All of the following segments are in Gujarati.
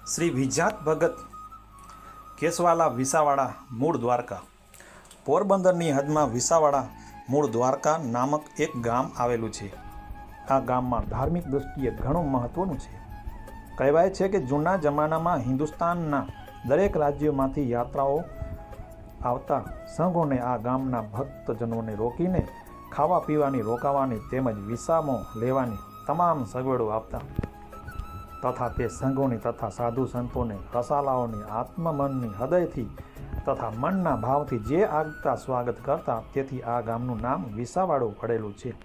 શ્રી વિજાત ભગત કેસવાલા વિસાવાડા મૂળ દ્વારકા. પોરબંદરની હદમાં વિસાવાડા મૂળ દ્વારકા નામક એક ગામ આવેલું છે. આ ગામમાં ધાર્મિક દૃષ્ટિએ ઘણું મહત્વનું છે. કહેવાય છે કે જૂના જમાનામાં હિન્દુસ્તાનના દરેક રાજ્યોમાંથી યાત્રાઓ આવતા સંઘોને આ ગામના ભક્તજનોને રોકીને ખાવા પીવાની, રોકાવાની તેમજ વિસામો લેવાની તમામ સગવડો આપતા તથા તે સંઘોની તથા સાધુ સંતોને રસાલાઓની આત્મમનની હૃદયથી તથા મનના ભાવથી જે આગતા સ્વાગત કરતા. તેથી આ ગામનું નામ વિસાવાડું પડેલું છે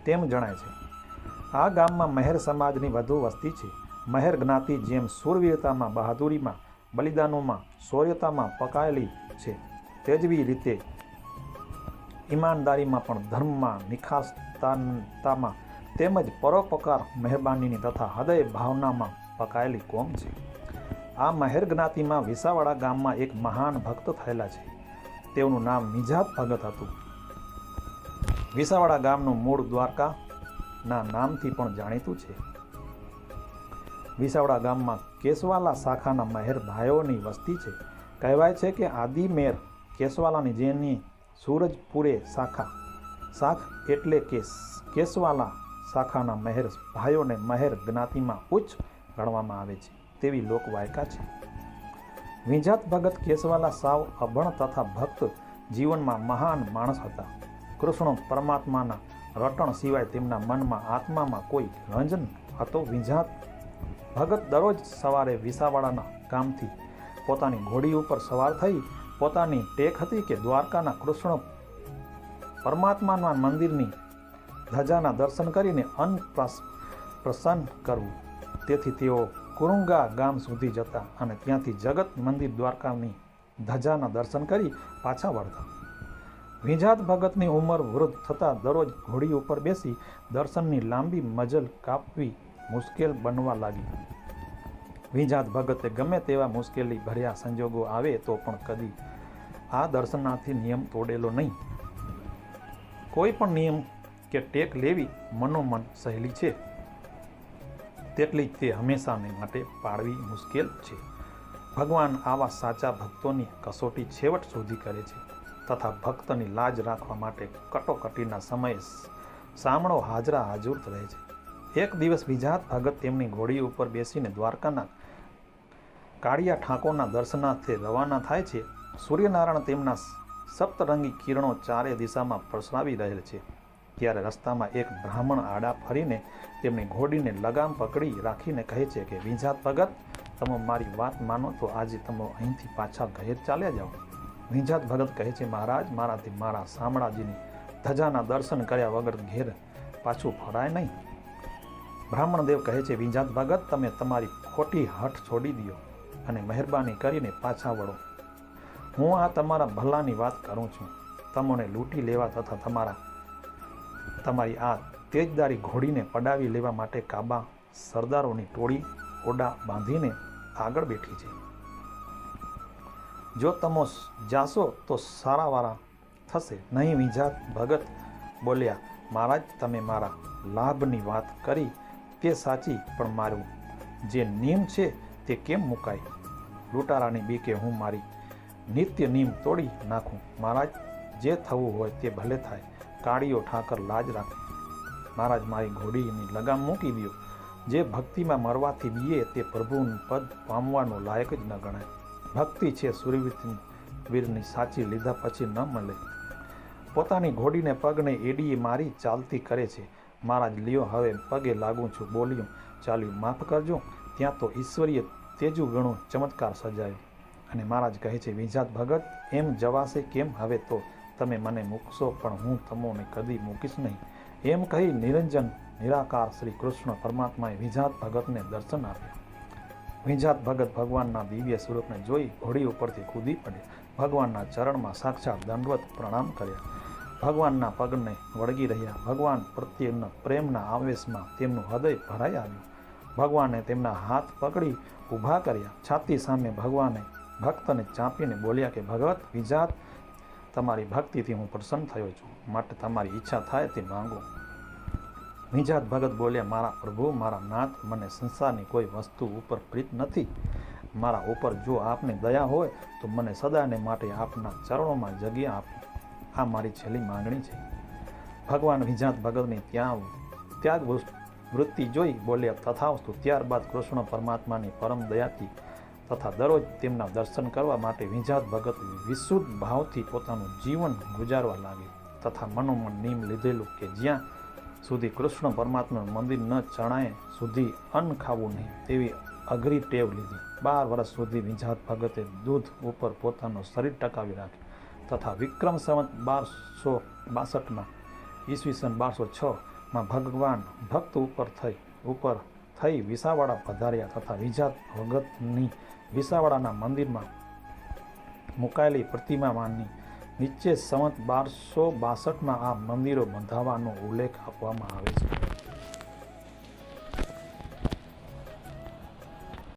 તેમ જણાય છે. આ ગામમાં મહેર સમાજની વધુ વસ્તી છે. મહેર જ્ઞાતિ જેમ શૂરવીરતામાં, બહાદુરીમાં, બલિદાનોમાં, શૌર્યતામાં પકાયેલી છે, તેજવી રીતે ઈમાનદારીમાં પણ ધર્મમાં, નિખાલસતામાં તેમજ પરોપકાર, મહેરબાનીની તથા હૃદય ભાવનામાં પકાયેલી કોમ છે. આ મહેર જ્ઞાતિમાં વિસાવાડા ગામમાં એક મહાન ભક્ત થયેલા છે. તેઓનું નામ નિજાત ભગત હતું. વિસાવાડા ગામનું મૂળ દ્વારકાના નામથી પણ જાણીતું છે. વિસાવાડા ગામમાં કેસવાલા શાખાના મહેર ભાઈઓની વસ્તી છે. કહેવાય છે કે આદિ મેર કેસવાલાની જેની સૂરજપુરે શાખ એટલે કે કેસવાલા શાખાના મહેર ભાઈઓને મહેર જ્ઞાતિમાં ઉચ્ચ ગણવામાં આવે છે તેવી લોકવાયકા છે. વિજાત ભગત કેસવાલા સાવ અભણ તથા ભક્ત જીવનમાં મહાન માણસ હતા. કૃષ્ણ પરમાત્માના રટણ સિવાય તેમના મનમાં, આત્મામાં કોઈ રંજ હતો. વિજાત ભગત દરરોજ સવારે વિસાવાડાના ગામથી પોતાની ઘોડી ઉપર સવાર થઈ પોતાની ટેક હતી કે દ્વારકાના કૃષ્ણ પરમાત્માના મંદિરની ધજાના દર્શન કરીને પ્રસન્ન કરવું. તેથી તેઓ કુરુંગા ગામ સુધી જતા અને ત્યાંથી જગત મંદિર દ્વારકાની ધજાના દર્શન કરી પાછા વળતા. વિજાત ભગતની ઉંમર વૃદ્ધ થતાં દરરોજ ઘોડી ઉપર બેસી દર્શનની લાંબી મજલ કાપવી મુશ્કેલ બનવા લાગી. વિજાત ભગતે ગમે તેવા મુશ્કેલી ભર્યા સંજોગો આવે તો પણ કદી આ દર્શનાર્થી નિયમ તોડેલો નહીં. કોઈ પણ નિયમ કે ટેક લેવી મનોમન સહેલી છે, તેટલી જ તે હંમેશાને માટે પાળવી મુશ્કેલ છે. ભગવાન આવા સાચા ભક્તોની કસોટી છેવટ સુધી કરે છે તથા ભક્તની લાજ રાખવા માટે કટોકટીના સમયે સામણો હાજરા હાજર રહે છે. એક દિવસ વિજાત ભગત તેમની ઘોડી ઉપર બેસીને દ્વારકાના કાળિયા ઠાકોરના દર્શનાર્થે રવાના થાય છે. સૂર્યનારાયણ તેમના સપ્તરંગી કિરણો ચારે દિશામાં પ્રસરાવી રહેલ છે. ત્યારે રસ્તામાં એક બ્રાહ્મણ આડા ફરીને તેમની ઘોડીને લગામ પકડી રાખીને કહે છે કે વિજાત ભગત, તમે મારી વાત માનો તો આજે તમે અહીંથી પાછા ઘેર ચાલ્યા જાઓ. વિજાત ભગત કહે છે, મહારાજ, મારાથી મારા શામળાજીની ધજાના દર્શન કર્યા વગર ઘેર પાછું ફરાય નહીં. બ્રાહ્મણ દેવ કહે છે, વિજાત ભગત, તમે તમારી ખોટી હઠ છોડી દો અને મહેરબાની કરીને પાછા વળો. હું આ તમારા ભલાની વાત કરું છું. તમને લૂંટી લેવા તથા તમારી આ તેજદારી ઘોડીને પડાવી લેવા માટે કાબા સરદારોની ટોળી ઓડા બાંધીને આગળ બેઠી છે. જો તમે જાશો તો સારાવારા થશે. નહીં. વિજાત ભગત બોલ્યા, મહારાજ, તમે મારા લાભની વાત કરી તે સાચી, પણ મારું જે નિયમ છે તે કેમ મુકાય? લૂંટારાની બીકે હું મારી નિત્ય નિયમ તોડી નાખું? મહારાજ, જે થવું હોય તે ભલે થાય. કાળીયો ઠાકર લાજ રાખે. મહારાજ, મારી ઘોડીની લગામ મૂકી દો. જે ભક્તિમાં મરવાથી બીએ તે પ્રભુનું પદ પામવાનું લાયક જ ન ગણાય. ભક્તિ છે વીરની સાચી, લીધા પછી ન મળે. પોતાની ઘોડીને પગને એડીએ મારી ચાલતી કરે છે. મહારાજ, લ્યો હવે પગે લાગું છું. બોલ્યું ચાલ્યું, માફ કરજો. ત્યાં તો ઈશ્વરીય તેજુ ગણું ચમત્કાર સર્જાયો. અને મહારાજ કહે છે, વિજાત ભગત, એમ જવાશે કેમ? હવે તો તમે મને મૂકશો, પણ હું તમને કદી મૂકીશ નહીં. એમ કહી નિરંજન નિરાકાર શ્રી કૃષ્ણ પરમાત્માએ વિજાત ભગતને દર્શન આપ્યા. વિજાત ભગત ભગવાનના દિવ્ય સ્વરૂપને જોઈ ઘોડી ઉપરથી કૂદી પડ્યા. ભગવાનના ચરણમાં સાક્ષાત દંડવત પ્રણામ કર્યા. ભગવાનના પગને વળગી રહ્યા. ભગવાન પ્રત્યેના પ્રેમના આવેશમાં તેમનું હૃદય ભરાઈ આવ્યું. ભગવાને તેમના હાથ પકડી ઊભા કર્યા. છાતી સામે ભગવાને ભક્તને ચાંપીને બોલ્યા કે ભગવત વિજાત, તમારી ભક્તિથી હું પ્રસન્ન થયો છું, માટે તમારી ઈચ્છા થાય તે માંગો. નિજાત ભગત બોલ્યા, મારા પ્રભુ, મારા નાથ, મને સંસારની કોઈ વસ્તુ ઉપર પ્રીત નથી. મારા ઉપર જો આપને દયા હોય તો મને સદાને માટે આપના ચરણોમાં જગ્યા આપો. આ મારી છેલ્લી માંગણી છે. ભગવાન વિજાત ભગતની ત્યાગ વૃત્તિ જોઈ બોલ્યા, તથાસ્તુ. ત્યારબાદ કૃષ્ણ પરમાત્માની પરમ દયાથી તથા દરરોજ તેમના દર્શન કરવા માટે વિજાત ભગત વિશુદ્ધ ભાવથી પોતાનું જીવન ગુજારવા લાગે તથા મનોમન નિયમ લીધેલું કે જ્યાં સુધી કૃષ્ણ પરમાત્માનું મંદિર ન ચણાય સુધી અન્ન ખાવું નહીં તેવી અઘરી ટેવ લીધી. 12 વર્ષ સુધી વિજાત ભગતે દૂધ ઉપર પોતાનું શરીર ટકાવી રાખ્યું તથા વિક્રમ સંવત 1262માં ઈસવીસન 1206માં ભગવાન ભક્ત ઉપર થઈ વિસાવાડા પધાર્યા તથા વિજાત ભગતની વિસાવાડાના મંદિરમાં મુકાયેલી પ્રતિમાની નીચે સંવત 1262માં આ મંદિરો બંધાવવાનો ઉલ્લેખ આપવામાં આવે છે.